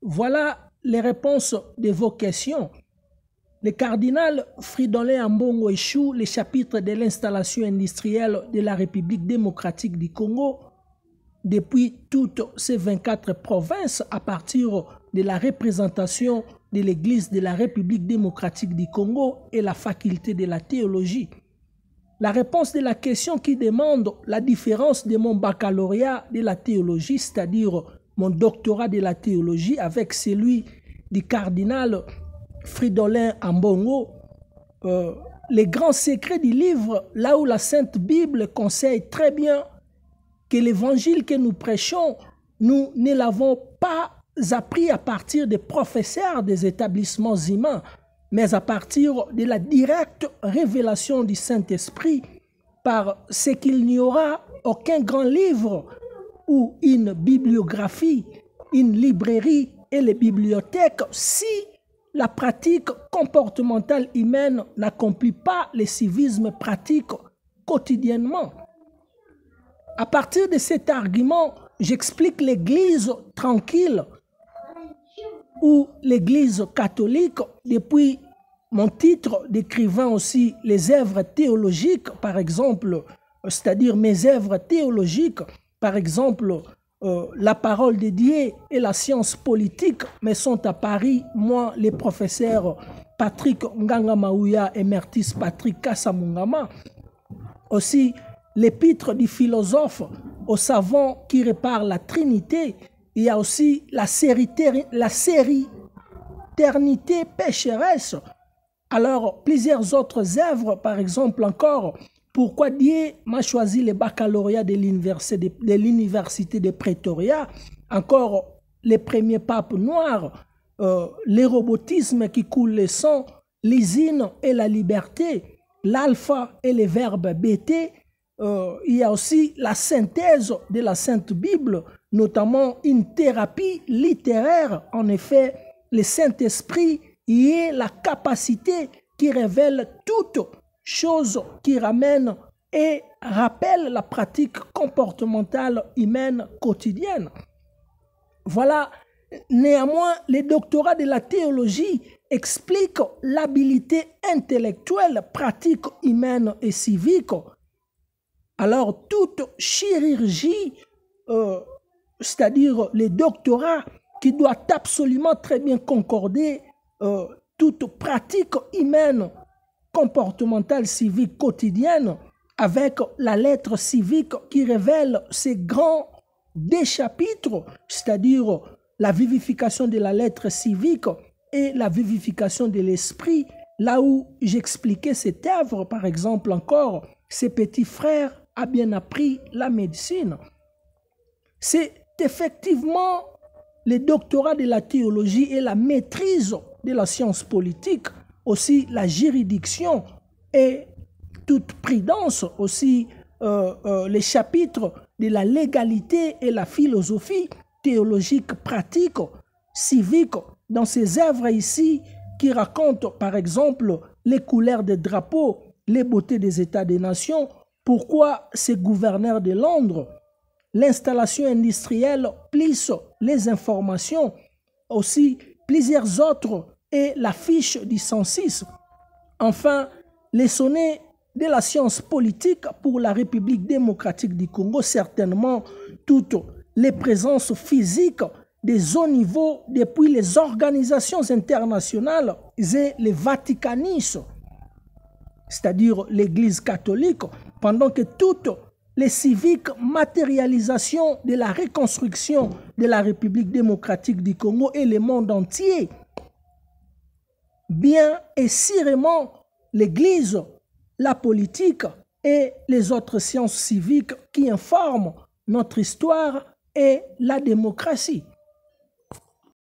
Voilà les réponses de vos questions. Le cardinal Fridolin Ambongo échoue les chapitres de l'installation industrielle de la République démocratique du Congo depuis toutes ces 24 provinces à partir de la représentation de l'Église de la République démocratique du Congo et la faculté de la théologie. La réponse de la question qui demande la différence de mon baccalauréat de la théologie, c'est-à-dire mon doctorat de la théologie avec celui du cardinal Fridolin Ambongo, les grands secrets du livre, là où la Sainte Bible conseille très bien que l'évangile que nous prêchons, nous ne l'avons pas appris à partir des professeurs des établissements humains, mais à partir de la directe révélation du Saint-Esprit, par ce qu'il n'y aura aucun grand livre ou une bibliographie, une librairie et les bibliothèques si la pratique comportementale humaine n'accomplit pas le civisme pratique quotidiennement. À partir de cet argument, j'explique l'Église tranquille ou l'Église catholique depuis mon titre décrivant aussi les œuvres théologiques, par exemple, c'est-à-dire mes œuvres théologiques, par exemple, la parole de Dieu et la science politique me sont à Paris, moi, les professeurs Patrick Nganga Maouya et Mertis Patrick Kassamungama. Aussi, l'épître du philosophe au savant qui répare la Trinité. Il y a aussi la sériternité pécheresse. Alors, plusieurs autres œuvres, par exemple encore, pourquoi Dieu m'a choisi le baccalauréat de l'université de Pretoria, encore les premiers papes noirs, les robotismes qui coulent le sang, l'usine et la liberté, l'alpha et le verbe bt. Il y a aussi la synthèse de la Sainte Bible, notamment une thérapie littéraire. En effet, le Saint-Esprit y est la capacité qui révèle toute chose qui ramène et rappelle la pratique comportementale humaine quotidienne. Voilà, néanmoins, le doctorat de la théologie explique l'habilité intellectuelle, pratique humaine et civique. Alors, toute chirurgie, c'est-à-dire les doctorats qui doit absolument très bien concorder toute pratique humaine, comportementale, civique, quotidienne, avec la lettre civique qui révèle ces grands deux chapitres, c'est-à-dire la vivification de la lettre civique et la vivification de l'esprit, là où j'expliquais cette œuvre, par exemple encore, ses petits frères a bien appris la médecine. C'est effectivement le doctorat de la théologie et la maîtrise de la science politique, aussi la juridiction et toute prudence, aussi les chapitres de la légalité et la philosophie théologique pratique, civique, dans ces œuvres ici qui racontent par exemple les couleurs des drapeaux, les beautés des États des nations, pourquoi ces gouverneurs de Londres, l'installation industrielle plisse les informations, aussi plusieurs autres et la fiche du 106. Enfin, les sonnets de la science politique pour la République démocratique du Congo, certainement toutes les présences physiques des hauts niveaux depuis les organisations internationales et les vaticanistes, c'est-à-dire l'Église catholique, pendant que toutes les civiques matérialisations de la reconstruction de la République démocratique du Congo et le monde entier, bien et sciemment l'Église, la politique et les autres sciences civiques qui informent notre histoire et la démocratie.